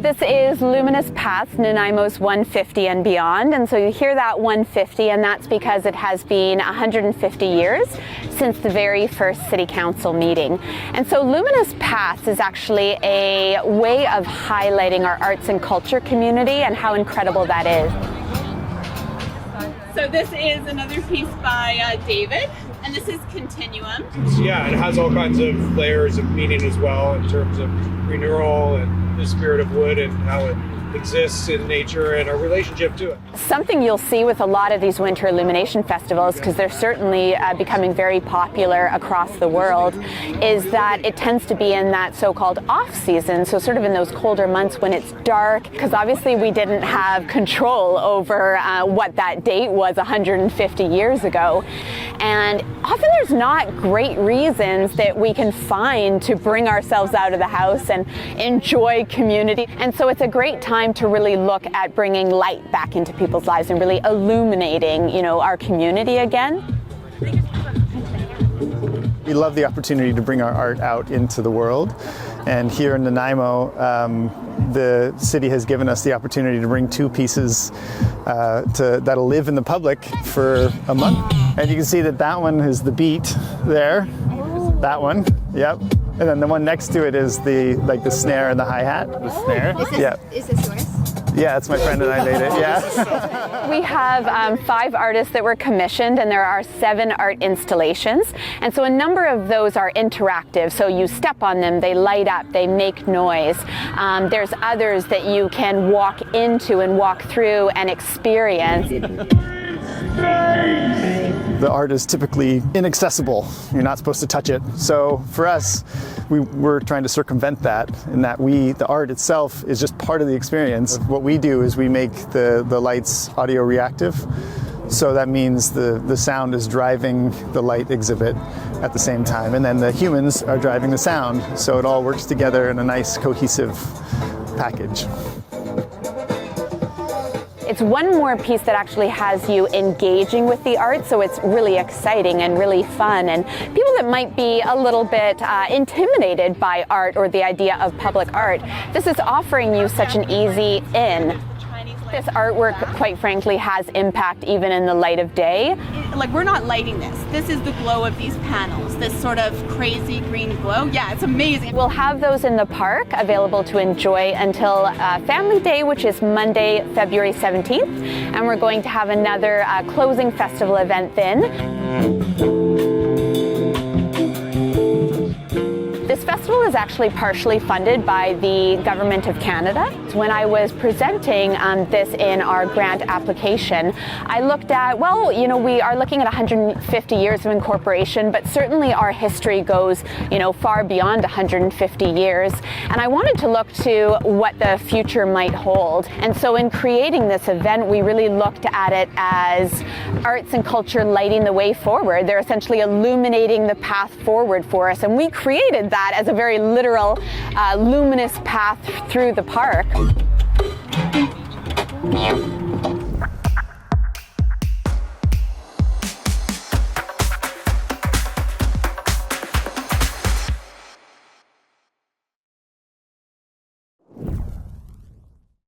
This is Luminous Paths, Nanaimo's 150 and beyond. And so you hear that 150, and that's because it has been 150 years since the very first City Council meeting. And so Luminous Paths is actually a way of highlighting our arts and culture community and how incredible that is. So this is another piece by David, and this is Continuum. Yeah, it has all kinds of layers of meaning as well in terms of renewal and the spirit of wood and how it exists in nature and our relationship to it. Something you'll see with a lot of these winter illumination festivals, because they're certainly becoming very popular across the world, is that it tends to be in that so-called off-season, so sort of in those colder months when it's dark, because obviously we didn't have control over what that date was 150 years ago. And often there's not great reasons that we can find to bring ourselves out of the house and enjoy community. And so it's a great time to really look at bringing light back into people's lives and really illuminating, our community again. We love the opportunity to bring our art out into the world. And here in Nanaimo, the city has given us the opportunity to bring two pieces that'll live in the public for a month. And you can see that one is the beat there. That one, yep. And then the one next to it is the snare and the hi-hat. The snare? Is this yours? Yeah, it's my friend and I made it, yeah. We have 5 artists that were commissioned, and there are 7 art installations. And so a number of those are interactive, so you step on them, they light up, they make noise. There's others that you can walk into and walk through and experience. The art is typically inaccessible. You're not supposed to touch it. So for us, we're trying to circumvent that, in that the art itself is just part of the experience. What we do is we make the lights audio reactive. So that means the sound is driving the light exhibit at the same time. And then the humans are driving the sound. So it all works together in a nice cohesive package. It's one more piece that actually has you engaging with the art, so it's really exciting and really fun. And people that might be a little bit intimidated by art or the idea of public art, this is offering you such an easy in. This artwork, quite frankly, has impact even in the light of day. We're not lighting this. This is the glow of these panels, this sort of crazy green glow. Yeah, it's amazing. We'll have those in the park available to enjoy until Family Day, which is Monday, February 17th. And we're going to have another closing festival event then. This festival is actually partially funded by the Government of Canada. When I was presenting this in our grant application, I looked at, we are looking at 150 years of incorporation, but certainly our history goes, far beyond 150 years. And I wanted to look to what the future might hold. And so in creating this event, we really looked at it as arts and culture lighting the way forward. They're essentially illuminating the path forward for us. And we created that as a very literal luminous path through the park.